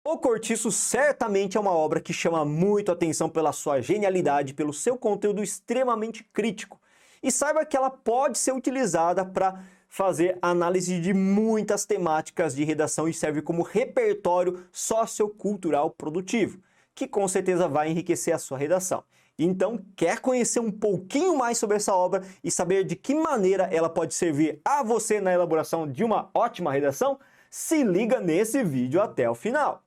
O Cortiço certamente é uma obra que chama muito atenção pela sua genialidade, pelo seu conteúdo extremamente crítico. E saiba que ela pode ser utilizada para fazer análise de muitas temáticas de redação e serve como repertório sociocultural produtivo, que com certeza vai enriquecer a sua redação. Então, quer conhecer um pouquinho mais sobre essa obra e saber de que maneira ela pode servir a você na elaboração de uma ótima redação? Se liga nesse vídeo até o final!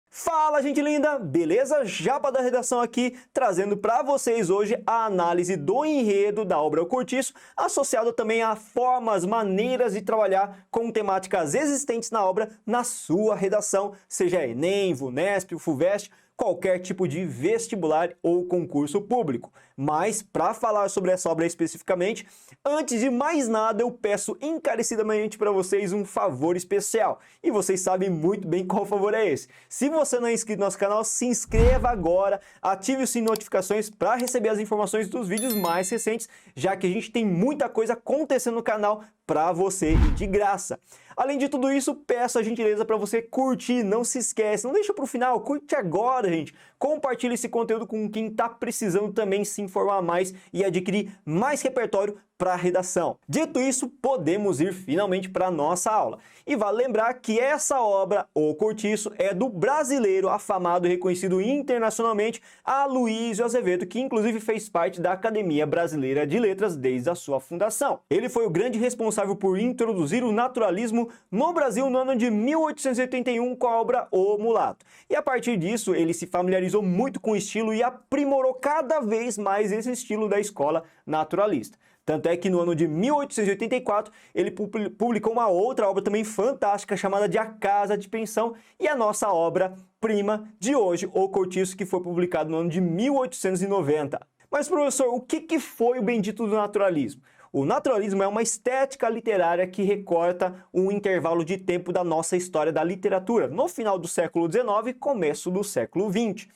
Fala, gente linda! Beleza? Japa da redação aqui, trazendo para vocês hoje a análise do enredo da obra O Cortiço, associado também a formas, maneiras de trabalhar com temáticas existentes na obra na sua redação, seja Enem, VUNESP, FUVEST, qualquer tipo de vestibular ou concurso público. Mas, para falar sobre essa obra especificamente, antes de mais nada, eu peço encarecidamente para vocês um favor especial. E vocês sabem muito bem qual favor é esse. Se você não é inscrito no nosso canal, se inscreva agora, ative o sininho de notificações para receber as informações dos vídeos mais recentes, já que a gente tem muita coisa acontecendo no canal para você e de graça. Além de tudo isso, peço a gentileza para você curtir, não se esquece, não deixa para o final, curte agora, gente. Compartilhe esse conteúdo com quem está precisando também se informar mais e adquirir mais repertório para a redação. Dito isso, podemos ir finalmente para a nossa aula. E vale lembrar que essa obra, O Cortiço, é do brasileiro afamado e reconhecido internacionalmente Aloysio Azevedo, que inclusive fez parte da Academia Brasileira de Letras desde a sua fundação. Ele foi o grande responsável por introduzir o naturalismo no Brasil no ano de 1881 com a obra O Mulato. E a partir disso, ele se familiarizou muito com o estilo e aprimorou cada vez mais esse estilo da escola naturalista. Tanto é que no ano de 1884 ele publicou uma outra obra também fantástica chamada de A Casa de Pensão e a nossa obra-prima de hoje, O Cortiço, que foi publicado no ano de 1890. Mas, professor, o que foi o bendito do naturalismo? O naturalismo é uma estética literária que recorta um intervalo de tempo da nossa história da literatura, no final do século XIX e começo do século XX.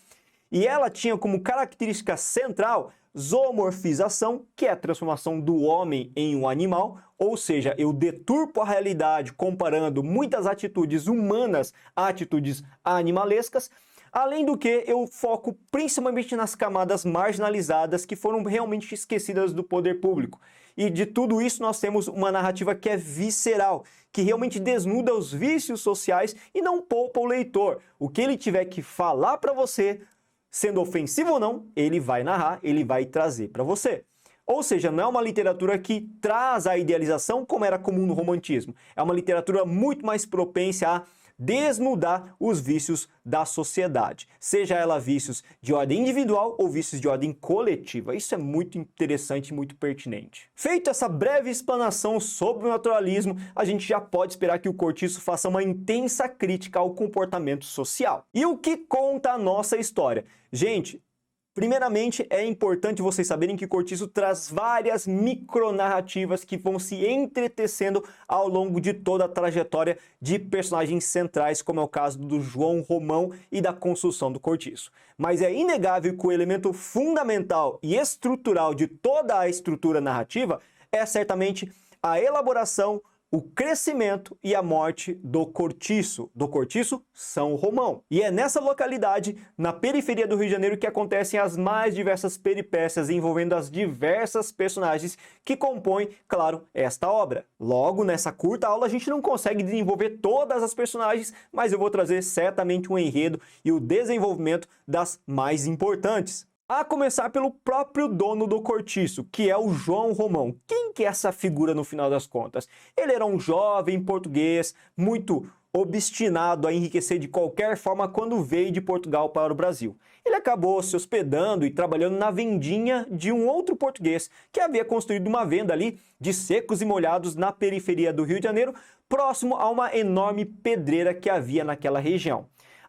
E ela tinha como característica central zoomorfização, que é a transformação do homem em um animal, ou seja, eu deturpo a realidade comparando muitas atitudes humanas a atitudes animalescas, além do que eu foco principalmente nas camadas marginalizadas que foram realmente esquecidas do poder público. E de tudo isso nós temos uma narrativa que é visceral, que realmente desnuda os vícios sociais e não poupa o leitor. O que ele tiver que falar para você, sendo ofensivo ou não, ele vai narrar, ele vai trazer para você. Ou seja, não é uma literatura que traz a idealização como era comum no romantismo. É uma literatura muito mais propensa a desnudar os vícios da sociedade, seja ela vícios de ordem individual ou vícios de ordem coletiva. Isso é muito interessante e muito pertinente. Feita essa breve explanação sobre o naturalismo, a gente já pode esperar que o Cortiço faça uma intensa crítica ao comportamento social. E o que conta a nossa história? Gente, primeiramente, é importante vocês saberem que Cortiço traz várias micronarrativas que vão se entretecendo ao longo de toda a trajetória de personagens centrais, como é o caso do João Romão e da construção do Cortiço. Mas é inegável que o elemento fundamental e estrutural de toda a estrutura narrativa é certamente a elaboração, o crescimento e a morte do Cortiço São Romão. E é nessa localidade, na periferia do Rio de Janeiro, que acontecem as mais diversas peripécias envolvendo as diversas personagens que compõem, claro, esta obra. Logo, nessa curta aula, a gente não consegue desenvolver todas as personagens, mas eu vou trazer certamente um enredo e o desenvolvimento das mais importantes. A começar pelo próprio dono do Cortiço, que é o João Romão. Quem que é essa figura no final das contas? Ele era um jovem português, muito obstinado a enriquecer de qualquer forma quando veio de Portugal para o Brasil. Ele acabou se hospedando e trabalhando na vendinha de um outro português, que havia construído uma venda ali de secos e molhados na periferia do Rio de Janeiro, próximo a uma enorme pedreira que havia naquela região.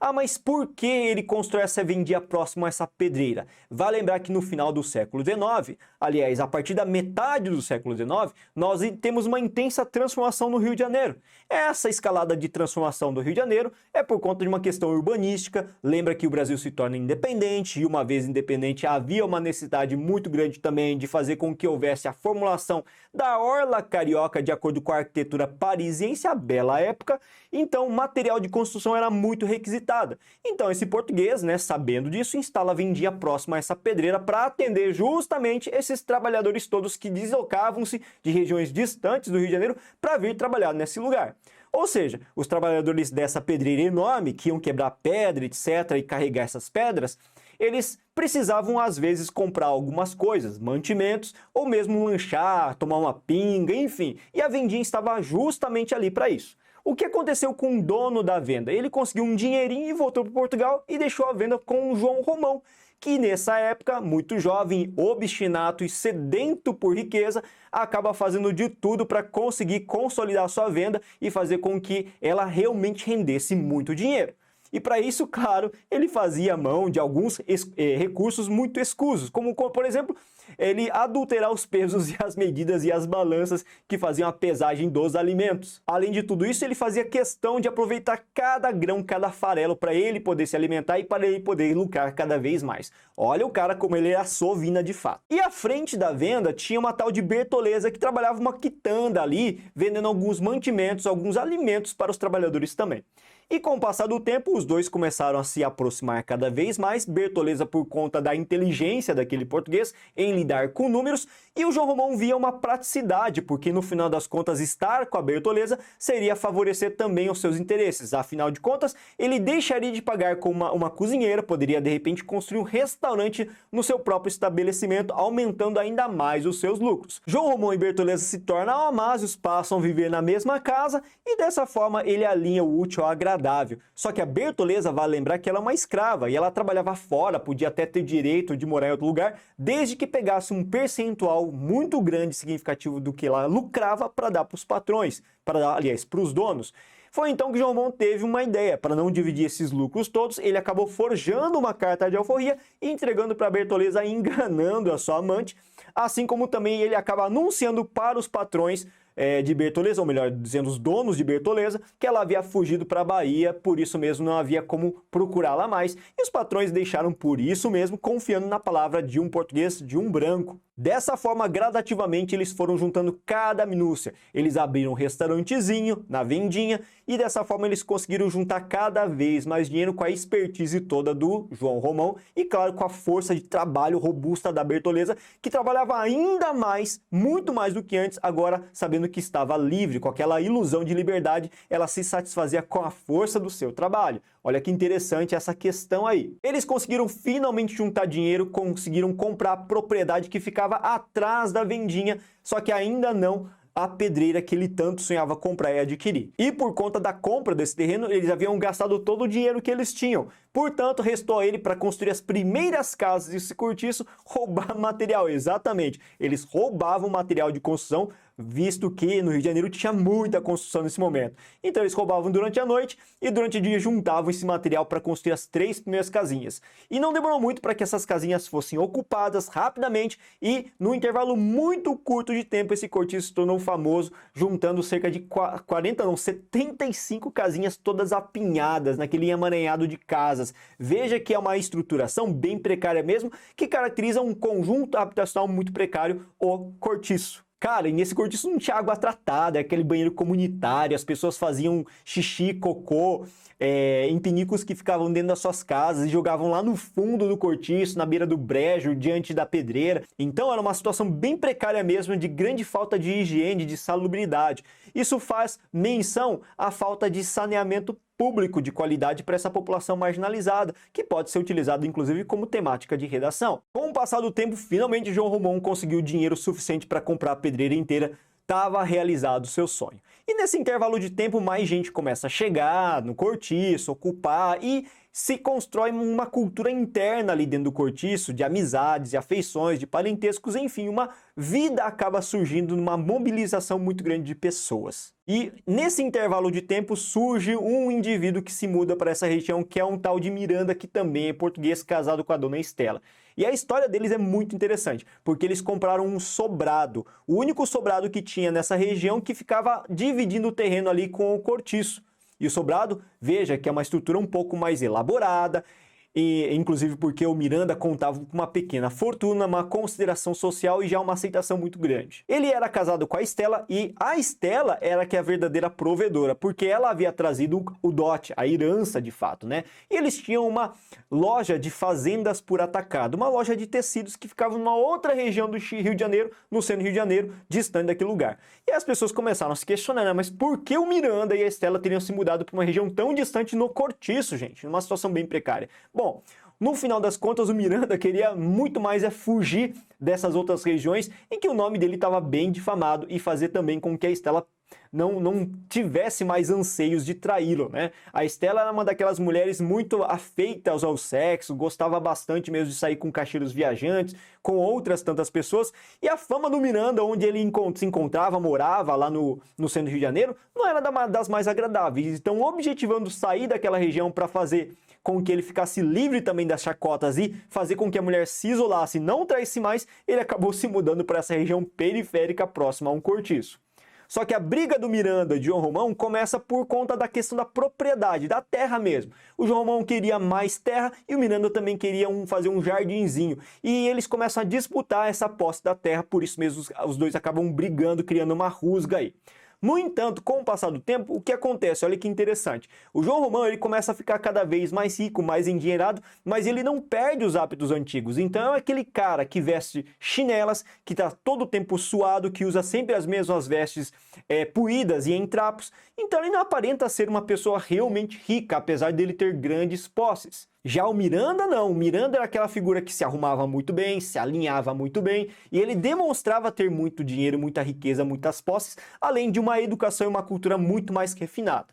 Ah, mas por que ele constrói essa vendia próximo a essa pedreira? Vale lembrar que no final do século XIX, aliás, a partir da metade do século XIX, nós temos uma intensa transformação no Rio de Janeiro. Essa escalada de transformação do Rio de Janeiro é por conta de uma questão urbanística. Lembra que o Brasil se torna independente e uma vez independente havia uma necessidade muito grande também de fazer com que houvesse a formulação da orla carioca de acordo com a arquitetura parisiense, a bela época. Então, o material de construção era muito requisitado. Então, esse português, sabendo disso, instala a vendinha próxima a essa pedreira para atender justamente esses trabalhadores todos que deslocavam-se de regiões distantes do Rio de Janeiro para vir trabalhar nesse lugar. Ou seja, os trabalhadores dessa pedreira enorme, que iam quebrar pedra, etc., e carregar essas pedras, eles precisavam, às vezes, comprar algumas coisas, mantimentos, ou mesmo lanchar, tomar uma pinga, enfim. E a vendinha estava justamente ali para isso. O que aconteceu com o dono da venda? Ele conseguiu um dinheirinho e voltou para Portugal e deixou a venda com o João Romão, que nessa época, muito jovem, obstinado e sedento por riqueza, acaba fazendo de tudo para conseguir consolidar sua venda e fazer com que ela realmente rendesse muito dinheiro. E para isso, claro, ele fazia mão de alguns recursos muito escusos, como por exemplo, ele adulterar os pesos e as medidas e as balanças que faziam a pesagem dos alimentos. Além de tudo isso, ele fazia questão de aproveitar cada grão, cada farelo para ele poder se alimentar e para ele poder lucrar cada vez mais. Olha o cara como ele era sovina de fato. E à frente da venda tinha uma tal de Bertoleza que trabalhava uma quitanda ali, vendendo alguns mantimentos, alguns alimentos para os trabalhadores também. E com o passar do tempo, os dois começaram a se aproximar cada vez mais, Bertoleza por conta da inteligência daquele português em lidar com números, e o João Romão via uma praticidade, porque no final das contas estar com a Bertoleza seria favorecer também os seus interesses. Afinal de contas, ele deixaria de pagar com uma cozinheira, poderia de repente construir um restaurante no seu próprio estabelecimento, aumentando ainda mais os seus lucros. João Romão e Bertoleza se tornam amásios, passam a viver na mesma casa e dessa forma ele alinha o útil ao agradável. Só que a Bertoleza, vale lembrar que ela é uma escrava e ela trabalhava fora, podia até ter direito de morar em outro lugar, desde que pegasse um percentual muito grande, significativo do que ela lucrava para dar para os patrões, para dar, aliás, para os donos. Foi então que João Romão teve uma ideia. Para não dividir esses lucros todos, ele acabou forjando uma carta de alforria e entregando para a Bertoleza, enganando a sua amante, assim como também ele acaba anunciando para os patrões de Bertoleza, ou melhor dizendo, os donos de Bertoleza, que ela havia fugido para a Bahia, por isso mesmo não havia como procurá-la mais, e os patrões deixaram por isso mesmo, confiando na palavra de um português, de um branco. Dessa forma, gradativamente, eles foram juntando cada minúcia. Eles abriram um restaurantezinho na vendinha e dessa forma eles conseguiram juntar cada vez mais dinheiro com a expertise toda do João Romão e, claro, com a força de trabalho robusta da Bertoleza, que trabalhava ainda mais, muito mais do que antes, agora sabendo que estava livre, com aquela ilusão de liberdade, ela se satisfazia com a força do seu trabalho. Olha que interessante essa questão aí. Eles conseguiram finalmente juntar dinheiro, conseguiram comprar a propriedade que ficava atrás da vendinha, só que ainda não a pedreira que ele tanto sonhava comprar e adquirir. E por conta da compra desse terreno, eles haviam gastado todo o dinheiro que eles tinham. Portanto, restou a ele para construir as primeiras casas desse cortiço, roubar material. Exatamente, eles roubavam material de construção, visto que no Rio de Janeiro tinha muita construção nesse momento. Então eles roubavam durante a noite e durante o dia juntavam esse material para construir as 3 primeiras casinhas. E não demorou muito para que essas casinhas fossem ocupadas rapidamente e no intervalo muito curto de tempo esse cortiço se tornou famoso, juntando cerca de 75 casinhas todas apinhadas naquele emaranhado de casas. Veja que é uma estruturação bem precária mesmo, que caracteriza um conjunto habitacional muito precário, o cortiço. Cara, e nesse cortiço não tinha água tratada, aquele banheiro comunitário, as pessoas faziam xixi, cocô, em pinicos que ficavam dentro das suas casas e jogavam lá no fundo do cortiço, na beira do brejo, diante da pedreira. Então era uma situação bem precária mesmo, de grande falta de higiene, de salubridade. Isso faz menção à falta de saneamento público de qualidade para essa população marginalizada, que pode ser utilizado inclusive como temática de redação. Com o passar do tempo, finalmente João Romão conseguiu dinheiro suficiente para comprar a pedreira inteira, estava realizado o seu sonho. E nesse intervalo de tempo, mais gente começa a chegar no cortiço, ocupar e se constrói uma cultura interna ali dentro do cortiço, de amizades, de afeições, de parentescos, enfim, uma vida acaba surgindo numa mobilização muito grande de pessoas. E nesse intervalo de tempo surge um indivíduo que se muda para essa região, que é um tal de Miranda, que também é português, casado com a dona Estela. E a história deles é muito interessante, porque eles compraram um sobrado, o único sobrado que tinha nessa região, que ficava dividindo o terreno ali com o cortiço. E o sobrado, veja que é uma estrutura um pouco mais elaborada, e, inclusive porque o Miranda contava com uma pequena fortuna, uma consideração social e já uma aceitação muito grande. Ele era casado com a Estela e a Estela era que é a verdadeira provedora, porque ela havia trazido o dote, a herança de fato, né? E eles tinham uma loja de fazendas por atacado, uma loja de tecidos que ficava numa outra região do Rio de Janeiro, no centro do Rio de Janeiro, distante daquele lugar. E as pessoas começaram a se questionar, né? Mas por que o Miranda e a Estela teriam se mudado para uma região tão distante no cortiço, gente? Numa situação bem precária. Bom, no final das contas, o Miranda queria muito mais fugir dessas outras regiões em que o nome dele estava bem difamado e fazer também com que a Estela não tivesse mais anseios de traí-lo, né? A Estela era uma daquelas mulheres muito afeitas ao sexo, gostava bastante mesmo de sair com cacheiros viajantes, com outras tantas pessoas, e a fama do Miranda, onde ele se encontrava, morava lá no centro do Rio de Janeiro, não era das mais agradáveis. Então, objetivando sair daquela região para fazer com que ele ficasse livre também das chacotas e fazer com que a mulher se isolasse e não traísse mais, ele acabou se mudando para essa região periférica próxima a um cortiço. Só que a briga do Miranda e de João Romão começa por conta da questão da propriedade, da terra mesmo. O João Romão queria mais terra e o Miranda também queria fazer um jardinzinho. E eles começam a disputar essa posse da terra, por isso mesmo os dois acabam brigando, criando uma rusga aí. No entanto, com o passar do tempo, o que acontece? Olha que interessante. O João Romão ele começa a ficar cada vez mais rico, mais endinheirado, mas ele não perde os hábitos antigos. Então é aquele cara que veste chinelas, que está todo o tempo suado, que usa sempre as mesmas vestes puídas e em trapos. Então ele não aparenta ser uma pessoa realmente rica, apesar dele ter grandes posses. Já o Miranda não, o Miranda era aquela figura que se arrumava muito bem, se alinhava muito bem e ele demonstrava ter muito dinheiro, muita riqueza, muitas posses, além de uma educação e uma cultura muito mais refinada.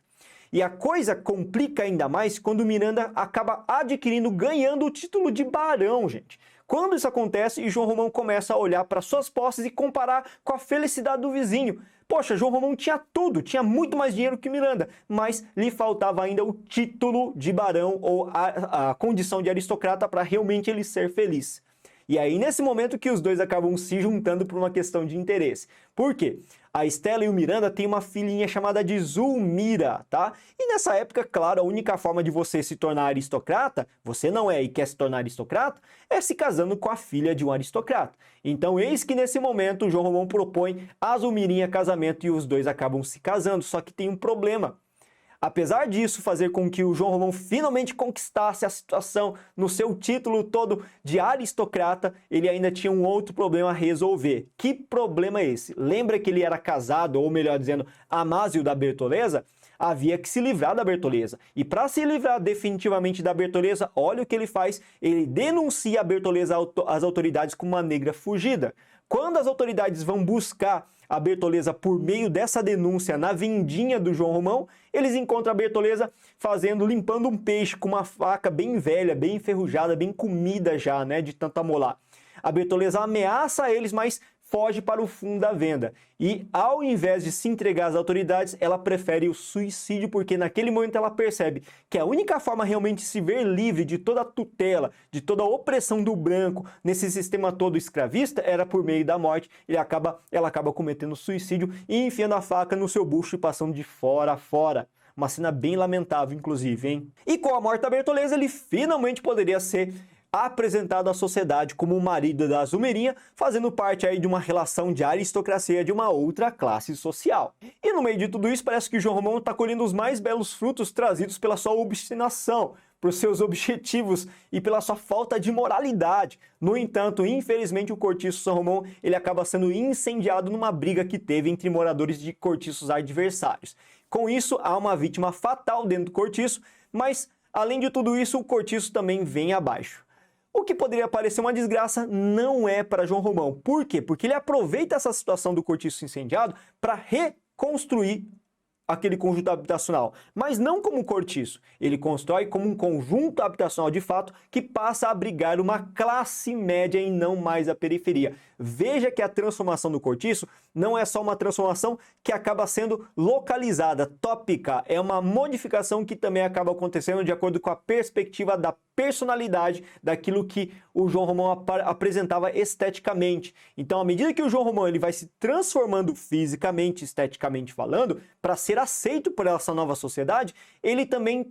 E a coisa complica ainda mais quando o Miranda acaba adquirindo, ganhando o título de barão, gente. Quando isso acontece, João Romão começa a olhar para suas posses e comparar com a felicidade do vizinho. Poxa, João Romão tinha tudo, tinha muito mais dinheiro que Miranda, mas lhe faltava ainda o título de barão ou a condição de aristocrata para realmente ele ser feliz. E aí, nesse momento que os dois acabam se juntando por uma questão de interesse. Por quê? A Estela e o Miranda têm uma filhinha chamada de Zulmira, tá? E nessa época, claro, a única forma de você se tornar aristocrata, você não é e quer se tornar aristocrata, é se casando com a filha de um aristocrata. Então, eis que nesse momento, o João Romão propõe a Zulmirinha casamento e os dois acabam se casando. Só que tem um problema. Apesar disso fazer com que o João Romão finalmente conquistasse a situação no seu título todo de aristocrata, ele ainda tinha um outro problema a resolver. Que problema é esse? Lembra que ele era casado, ou melhor dizendo, amásio da Bertoleza? Havia que se livrar da Bertoleza. E para se livrar definitivamente da Bertoleza, olha o que ele faz. Ele denuncia a Bertoleza às autoridades como uma negra fugida. Quando as autoridades vão buscar a Bertoleza por meio dessa denúncia na vindinha do João Romão, eles encontram a Bertoleza limpando um peixe com uma faca bem velha, bem enferrujada, bem comida já, né, de tanto amolar. A Bertoleza ameaça eles, mas foge para o fundo da venda. E ao invés de se entregar às autoridades, ela prefere o suicídio, porque naquele momento ela percebe que a única forma realmente de se ver livre de toda a tutela, de toda a opressão do branco nesse sistema todo escravista era por meio da morte. Ela acaba cometendo suicídio e enfiando a faca no seu bucho e passando de fora a fora. Uma cena bem lamentável, inclusive, hein? E com a morte da Bertoleza, ele finalmente poderia ser apresentado à sociedade como o marido da Zulmirinha, fazendo parte aí de uma relação de aristocracia de uma outra classe social. E no meio de tudo isso, parece que João Romão está colhendo os mais belos frutos trazidos pela sua obstinação, por seus objetivos e pela sua falta de moralidade. No entanto, infelizmente, o cortiço São Romão ele acaba sendo incendiado numa briga que teve entre moradores de cortiços adversários. Com isso, há uma vítima fatal dentro do cortiço, mas, além de tudo isso, o cortiço também vem abaixo. O que poderia parecer uma desgraça não é para João Romão. Por quê? Porque ele aproveita essa situação do cortiço incendiado para reconstruir aquele conjunto habitacional, mas não como um cortiço. Ele constrói como um conjunto habitacional de fato que passa a abrigar uma classe média e não mais a periferia. Veja que a transformação do cortiço não é só uma transformação que acaba sendo localizada, tópica, é uma modificação que também acaba acontecendo de acordo com a perspectiva da personalidade daquilo que o João Romão apresentava esteticamente. Então, à medida que o João Romão ele vai se transformando fisicamente, esteticamente falando, para ser aceito por essa nova sociedade, ele também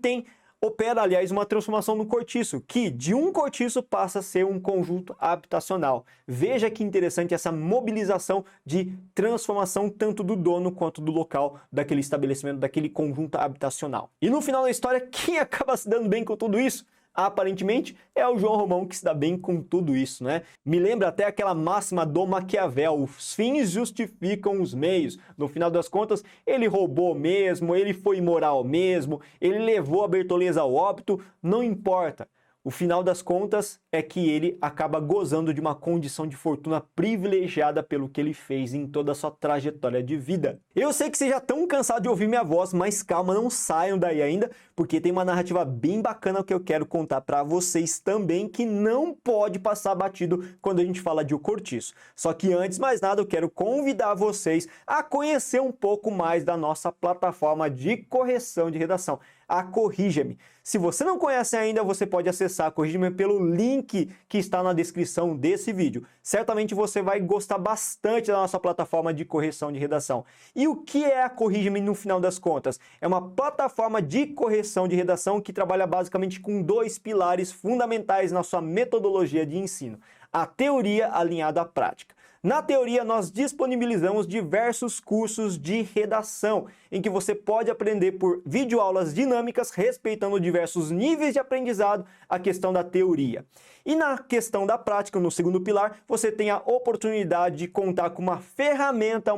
opera, aliás, uma transformação no cortiço, que de um cortiço passa a ser um conjunto habitacional. Veja que interessante essa mobilização de transformação tanto do dono quanto do local daquele estabelecimento, daquele conjunto habitacional. E no final da história, quem acaba se dando bem com tudo isso? Aparentemente é o João Romão que se dá bem com tudo isso, né? Me lembra até aquela máxima do Maquiavel: os fins justificam os meios. No final das contas, ele roubou mesmo, ele foi imoral mesmo, ele levou a Bertoleza ao óbito, não importa. O final das contas é que ele acaba gozando de uma condição de fortuna privilegiada pelo que ele fez em toda a sua trajetória de vida. Eu sei que vocês já estão cansados de ouvir minha voz, mas calma, não saiam daí ainda, porque tem uma narrativa bem bacana que eu quero contar para vocês também, que não pode passar batido quando a gente fala de O Cortiço. Só que antes de mais nada, eu quero convidar vocês a conhecer um pouco mais da nossa plataforma de correção de redação, a Corrija-me. Se você não conhece ainda, você pode acessar a Corrija-me pelo link que está na descrição desse vídeo. Certamente você vai gostar bastante da nossa plataforma de correção de redação. E o que é a Corrija-me no final das contas? É uma plataforma de correção de redação que trabalha basicamente com dois pilares fundamentais na sua metodologia de ensino: a teoria alinhada à prática. Na teoria, nós disponibilizamos diversos cursos de redação, em que você pode aprender por videoaulas dinâmicas, respeitando diversos níveis de aprendizado, a questão da teoria. E na questão da prática, no segundo pilar, você tem a oportunidade de contar com uma ferramenta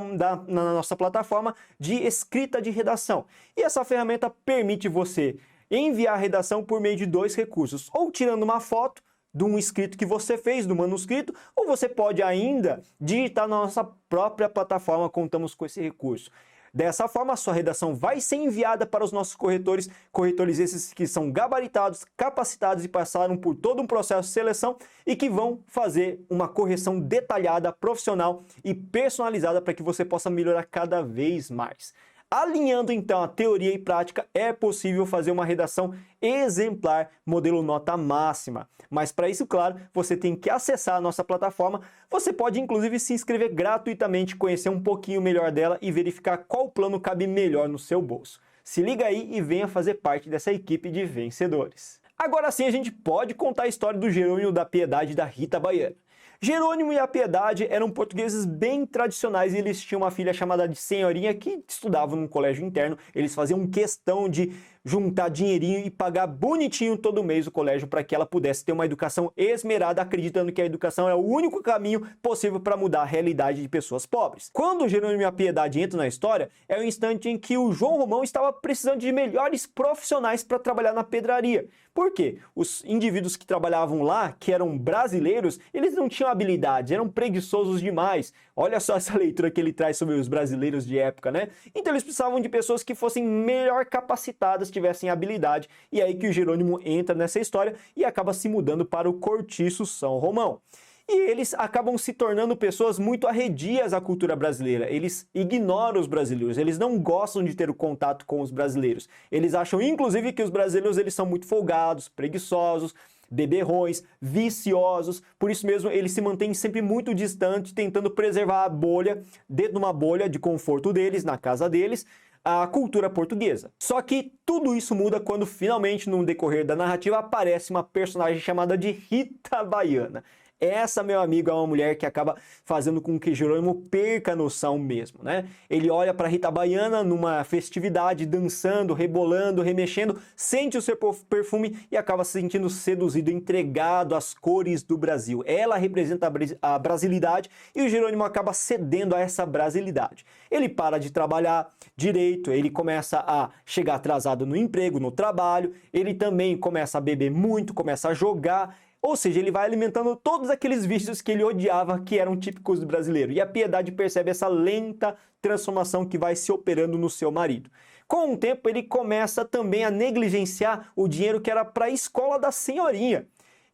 na nossa plataforma de escrita de redação. E essa ferramenta permite você enviar a redação por meio de dois recursos: ou tirando uma foto de um escrito que você fez, do manuscrito, ou você pode ainda digitar na nossa própria plataforma, contamos com esse recurso. Dessa forma, a sua redação vai ser enviada para os nossos corretores, corretores esses que são gabaritados, capacitados e passaram por todo um processo de seleção e que vão fazer uma correção detalhada, profissional e personalizada para que você possa melhorar cada vez mais. Alinhando então a teoria e prática, é possível fazer uma redação exemplar, modelo nota máxima. Mas para isso, claro, você tem que acessar a nossa plataforma. Você pode inclusive se inscrever gratuitamente, conhecer um pouquinho melhor dela e verificar qual plano cabe melhor no seu bolso. Se liga aí e venha fazer parte dessa equipe de vencedores. Agora sim, a gente pode contar a história do Jerônimo da Piedade e da Rita Baiana. Jerônimo e a Piedade eram portugueses bem tradicionais e eles tinham uma filha chamada de Senhorinha que estudava num colégio interno. Eles faziam questão de juntar dinheirinho e pagar bonitinho todo mês o colégio para que ela pudesse ter uma educação esmerada, acreditando que a educação é o único caminho possível para mudar a realidade de pessoas pobres. Quando o Jerônimo e a Piedade entram na história, é o instante em que o João Romão estava precisando de melhores profissionais para trabalhar na pedraria. Por quê? Os indivíduos que trabalhavam lá, que eram brasileiros, eles não tinham habilidades, eram preguiçosos demais. Olha só essa leitura que ele traz sobre os brasileiros de época, né? Então eles precisavam de pessoas que fossem melhor capacitadas, tivessem habilidade, e é aí que o Jerônimo entra nessa história e acaba se mudando para o Cortiço São Romão. E eles acabam se tornando pessoas muito arredias à cultura brasileira. Eles ignoram os brasileiros, eles não gostam de ter o contato com os brasileiros. Eles acham, inclusive, que os brasileiros eles são muito folgados, preguiçosos, beberrões, viciosos. Por isso mesmo, eles se mantêm sempre muito distantes, tentando preservar a bolha, dentro de uma bolha de conforto deles, na casa deles, a cultura portuguesa. Só que tudo isso muda quando finalmente, no decorrer da narrativa, aparece uma personagem chamada de Rita Baiana. Essa, meu amigo, é uma mulher que acaba fazendo com que Jerônimo perca a noção mesmo, né? Ele olha para Rita Baiana numa festividade, dançando, rebolando, remexendo, sente o seu perfume e acaba se sentindo seduzido, entregado às cores do Brasil. Ela representa a brasilidade e o Jerônimo acaba cedendo a essa brasilidade. Ele para de trabalhar direito, ele começa a chegar atrasado no emprego, no trabalho, ele também começa a beber muito, começa a jogar. Ou seja, ele vai alimentando todos aqueles vícios que ele odiava, que eram típicos do brasileiro. E a Piedade percebe essa lenta transformação que vai se operando no seu marido. Com o tempo, ele começa também a negligenciar o dinheiro que era para a escola da senhorinha.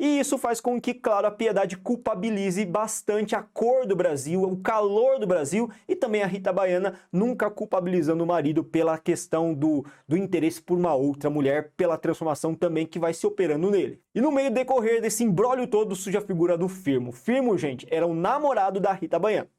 E isso faz com que, claro, a Piedade culpabilize bastante a cor do Brasil, o calor do Brasil e também a Rita Baiana, nunca culpabilizando o marido pela questão do interesse por uma outra mulher, pela transformação também que vai se operando nele. E no meio decorrer desse imbróglio todo surge a figura do Firmo. Firmo, gente, era o namorado da Rita Baiana.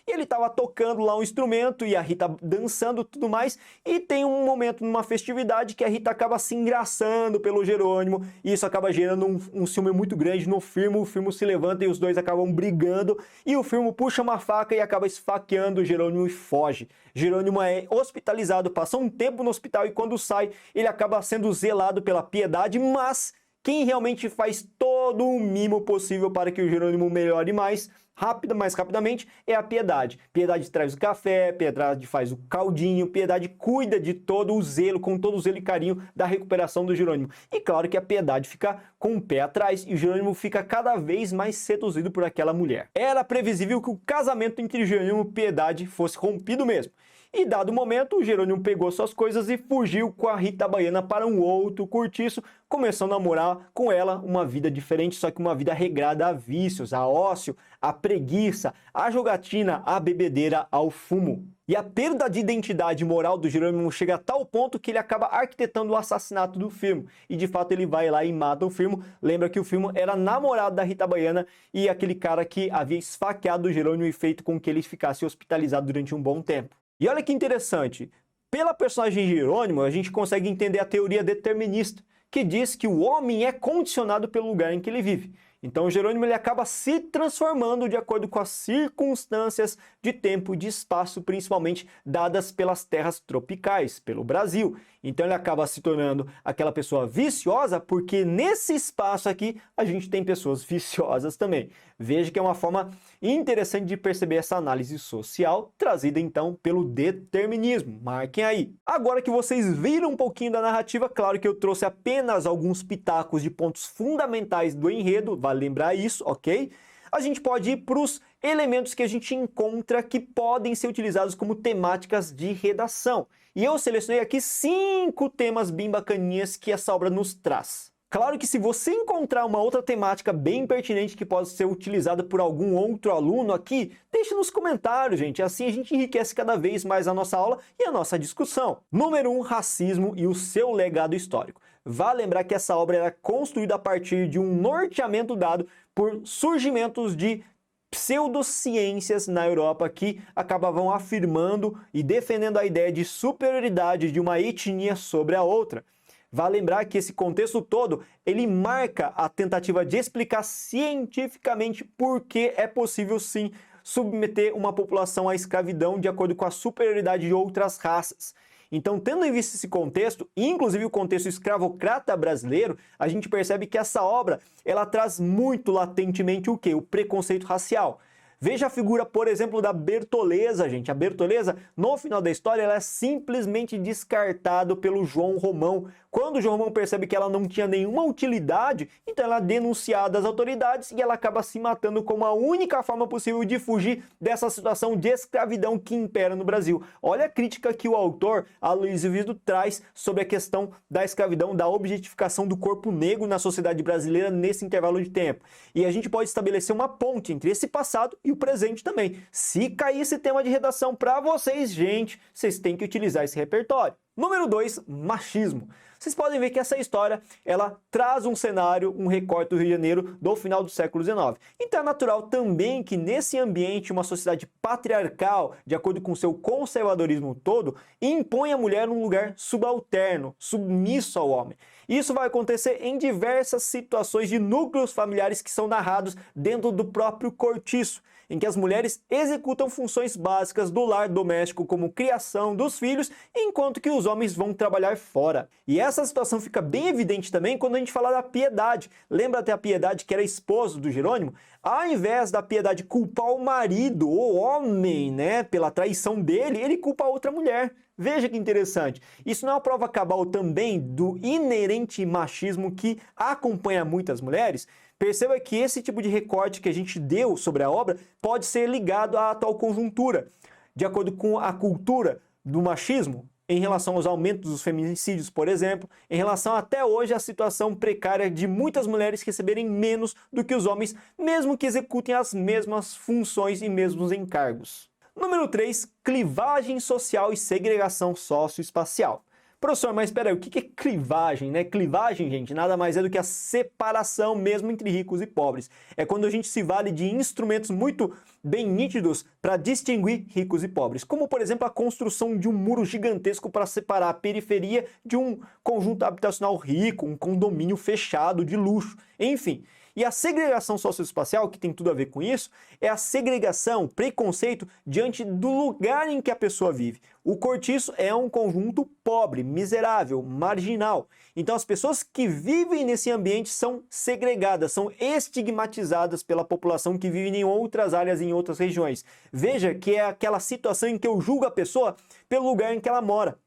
E ele estava tocando lá um instrumento e a Rita dançando e tudo mais. E tem um momento numa festividade que a Rita acaba se engraçando pelo Jerônimo. E isso acaba gerando um ciúme muito grande no Firmo. O Firmo se levanta e os dois acabam brigando. E o Firmo puxa uma faca e acaba esfaqueando o Jerônimo e foge. Jerônimo é hospitalizado, passa um tempo no hospital e quando sai, ele acaba sendo zelado pela Piedade, mas quem realmente faz todo o mimo possível para que o Jerônimo melhore mais rapidamente, é a Piedade. Piedade traz o café, Piedade faz o caldinho, Piedade cuida de todo o zelo, com todo o zelo e carinho da recuperação do Jerônimo. E claro que a Piedade fica com o pé atrás e o Jerônimo fica cada vez mais seduzido por aquela mulher. Era previsível que o casamento entre Jerônimo e Piedade fosse rompido mesmo. E dado o momento, o Jerônimo pegou suas coisas e fugiu com a Rita Baiana para um outro cortiço, começando a morar com ela uma vida diferente, só que uma vida regrada a vícios, a ócio, a preguiça, a jogatina, a bebedeira, ao fumo. E a perda de identidade moral do Jerônimo chega a tal ponto que ele acaba arquitetando o assassinato do Firmo. E de fato ele vai lá e mata o Firmo. Lembra que o Firmo era namorado da Rita Baiana e aquele cara que havia esfaqueado o Jerônimo e feito com que ele ficasse hospitalizado durante um bom tempo. E olha que interessante, pela personagem Jerônimo, a gente consegue entender a teoria determinista, que diz que o homem é condicionado pelo lugar em que ele vive. Então o Jerônimo ele acaba se transformando de acordo com as circunstâncias de tempo e de espaço, principalmente dadas pelas terras tropicais, pelo Brasil. Então ele acaba se tornando aquela pessoa viciosa, porque nesse espaço aqui a gente tem pessoas viciosas também. Veja que é uma forma interessante de perceber essa análise social, trazida então pelo determinismo. Marquem aí. Agora que vocês viram um pouquinho da narrativa, claro que eu trouxe apenas alguns pitacos de pontos fundamentais do enredo, vale lembrar isso, ok? A gente pode ir para os elementos que a gente encontra que podem ser utilizados como temáticas de redação. E eu selecionei aqui 5 temas bem bacaninhas que essa obra nos traz. Claro que se você encontrar uma outra temática bem pertinente que pode ser utilizada por algum outro aluno aqui, deixe nos comentários, gente. Assim a gente enriquece cada vez mais a nossa aula e a nossa discussão. Número 1, racismo e o seu legado histórico. Vale lembrar que essa obra era construída a partir de um norteamento dado por surgimentos de pseudociências na Europa que acabavam afirmando e defendendo a ideia de superioridade de uma etnia sobre a outra. Vale lembrar que esse contexto todo, ele marca a tentativa de explicar cientificamente por que é possível sim submeter uma população à escravidão de acordo com a superioridade de outras raças. Então, tendo em vista esse contexto, inclusive o contexto escravocrata brasileiro, a gente percebe que essa obra, ela traz muito latentemente o quê? O preconceito racial. Veja a figura, por exemplo, da Bertoleza, gente. A Bertoleza, no final da história, ela é simplesmente descartada pelo João Romão. Quando o João Romão percebe que ela não tinha nenhuma utilidade, então ela é denunciada às autoridades e ela acaba se matando como a única forma possível de fugir dessa situação de escravidão que impera no Brasil. Olha a crítica que o autor, Aloysio Vido, traz sobre a questão da escravidão, da objetificação do corpo negro na sociedade brasileira nesse intervalo de tempo. E a gente pode estabelecer uma ponte entre esse passado e o presente também. Se cair esse tema de redação para vocês, gente, vocês têm que utilizar esse repertório. Número 2, machismo. Vocês podem ver que essa história, ela traz um cenário, um recorte do Rio de Janeiro do final do século XIX. Então é natural também que nesse ambiente, uma sociedade patriarcal, de acordo com seu conservadorismo todo, impõe a mulher num lugar subalterno, submisso ao homem. Isso vai acontecer em diversas situações de núcleos familiares que são narrados dentro do próprio cortiço, em que as mulheres executam funções básicas do lar doméstico, como criação dos filhos, enquanto que os homens vão trabalhar fora. E essa situação fica bem evidente também quando a gente fala da Piedade. Lembra até a Piedade, que era esposo do Jerônimo? Ao invés da Piedade culpar o marido, o homem, né, pela traição dele, ele culpa a outra mulher. Veja que interessante. Isso não é uma prova cabal também do inerente machismo que acompanha muitas mulheres? Perceba que esse tipo de recorte que a gente deu sobre a obra pode ser ligado à atual conjuntura, de acordo com a cultura do machismo, em relação aos aumentos dos feminicídios, por exemplo, em relação até hoje à situação precária de muitas mulheres receberem menos do que os homens, mesmo que executem as mesmas funções e mesmos encargos. Número 3, clivagem social e segregação socioespacial. Professor, mas espera aí, o que é clivagem, né? Clivagem, gente, nada mais é do que a separação mesmo entre ricos e pobres. É quando a gente se vale de instrumentos muito bem nítidos para distinguir ricos e pobres, como, por exemplo, a construção de um muro gigantesco para separar a periferia de um conjunto habitacional rico, um condomínio fechado de luxo, enfim. E a segregação socioespacial, que tem tudo a ver com isso, é a segregação, preconceito diante do lugar em que a pessoa vive. O cortiço é um conjunto pobre, miserável, marginal. Então as pessoas que vivem nesse ambiente são segregadas, são estigmatizadas pela população que vive em outras áreas, em outras regiões. Veja que é aquela situação em que eu julgo a pessoa pelo lugar em que ela mora.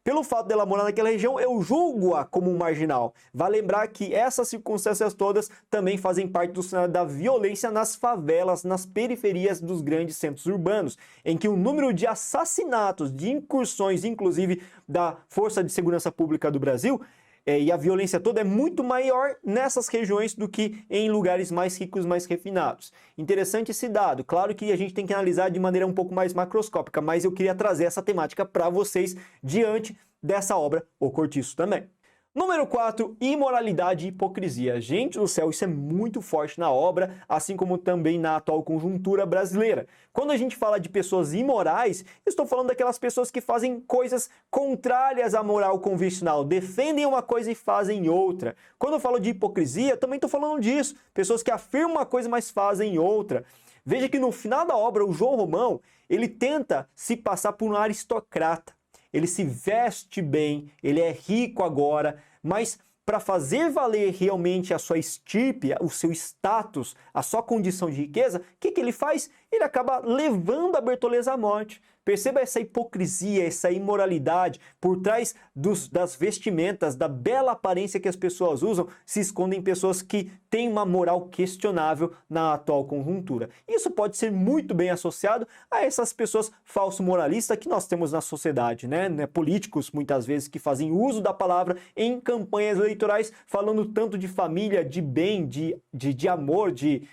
Pelo fato dela morar naquela região, eu julgo-a como um marginal. Vale lembrar que essas circunstâncias todas também fazem parte do cenário da violência nas favelas, nas periferias dos grandes centros urbanos, em que o número de assassinatos, de incursões, inclusive da Força de Segurança Pública do Brasil, e a violência toda é muito maior nessas regiões do que em lugares mais ricos, mais refinados. Interessante esse dado. Claro que a gente tem que analisar de maneira um pouco mais macroscópica, mas eu queria trazer essa temática para vocês diante dessa obra, O Cortiço também. Número 4, imoralidade e hipocrisia. Gente do céu, isso é muito forte na obra, assim como também na atual conjuntura brasileira. Quando a gente fala de pessoas imorais, estou falando daquelas pessoas que fazem coisas contrárias à moral convencional, defendem uma coisa e fazem outra. Quando eu falo de hipocrisia, também estou falando disso, pessoas que afirmam uma coisa, mas fazem outra. Veja que no final da obra, o João Romão, ele tenta se passar por um aristocrata. Ele se veste bem, ele é rico agora, mas para fazer valer realmente a sua estirpe, o seu status, a sua condição de riqueza, o que ele faz? Ele acaba levando a Bertoleza à morte. Perceba essa hipocrisia, essa imoralidade. Por trás das vestimentas, da bela aparência que as pessoas usam, se escondem pessoas que têm uma moral questionável na atual conjuntura. Isso pode ser muito bem associado a essas pessoas falso-moralistas que nós temos na sociedade, né? Políticos, muitas vezes, que fazem uso da palavra em campanhas eleitorais, falando tanto de família, de bem, de amor, de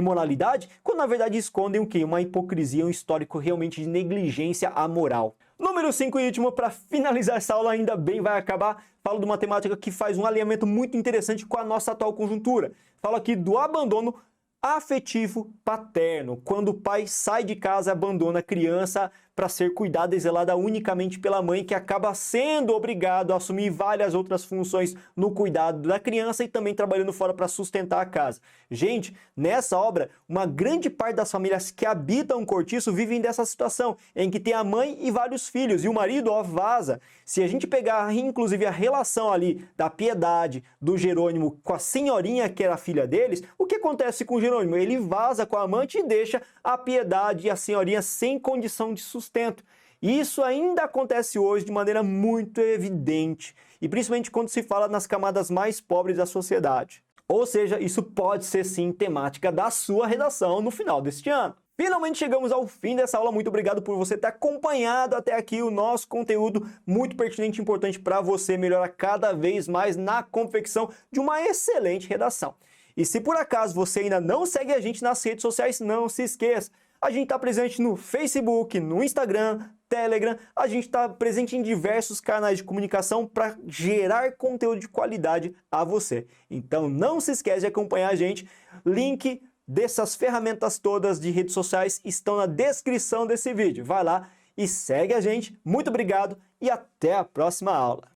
moralidade, quando na verdade escondem o quê? Uma hipocrisia, um histórico realmente de negligência à moral. Número 5 e último, para finalizar essa aula, ainda bem vai acabar, falo de uma temática que faz um alinhamento muito interessante com a nossa atual conjuntura. Falo aqui do abandono afetivo paterno, quando o pai sai de casa e abandona a criança para ser cuidada e zelada unicamente pela mãe, que acaba sendo obrigado a assumir várias outras funções no cuidado da criança e também trabalhando fora para sustentar a casa. Gente, nessa obra, uma grande parte das famílias que habitam o cortiço vivem dessa situação, em que tem a mãe e vários filhos, e o marido, ó, vaza. Se a gente pegar, inclusive, a relação ali da Piedade, do Jerônimo com a senhorinha que era filha deles, o que acontece com o Jerônimo? Ele vaza com a amante e deixa a Piedade e a senhorinha sem condição de sustento. E isso ainda acontece hoje de maneira muito evidente, e principalmente quando se fala nas camadas mais pobres da sociedade. Ou seja, isso pode ser sim temática da sua redação no final deste ano. Finalmente chegamos ao fim dessa aula. Muito obrigado por você ter acompanhado até aqui o nosso conteúdo muito pertinente e importante para você melhorar cada vez mais na confecção de uma excelente redação. E se por acaso você ainda não segue a gente nas redes sociais, não se esqueça. A gente está presente no Facebook, no Instagram, Telegram, a gente está presente em diversos canais de comunicação para gerar conteúdo de qualidade a você. Então não se esquece de acompanhar a gente. Link dessas ferramentas todas de redes sociais estão na descrição desse vídeo. Vai lá e segue a gente. Muito obrigado e até a próxima aula.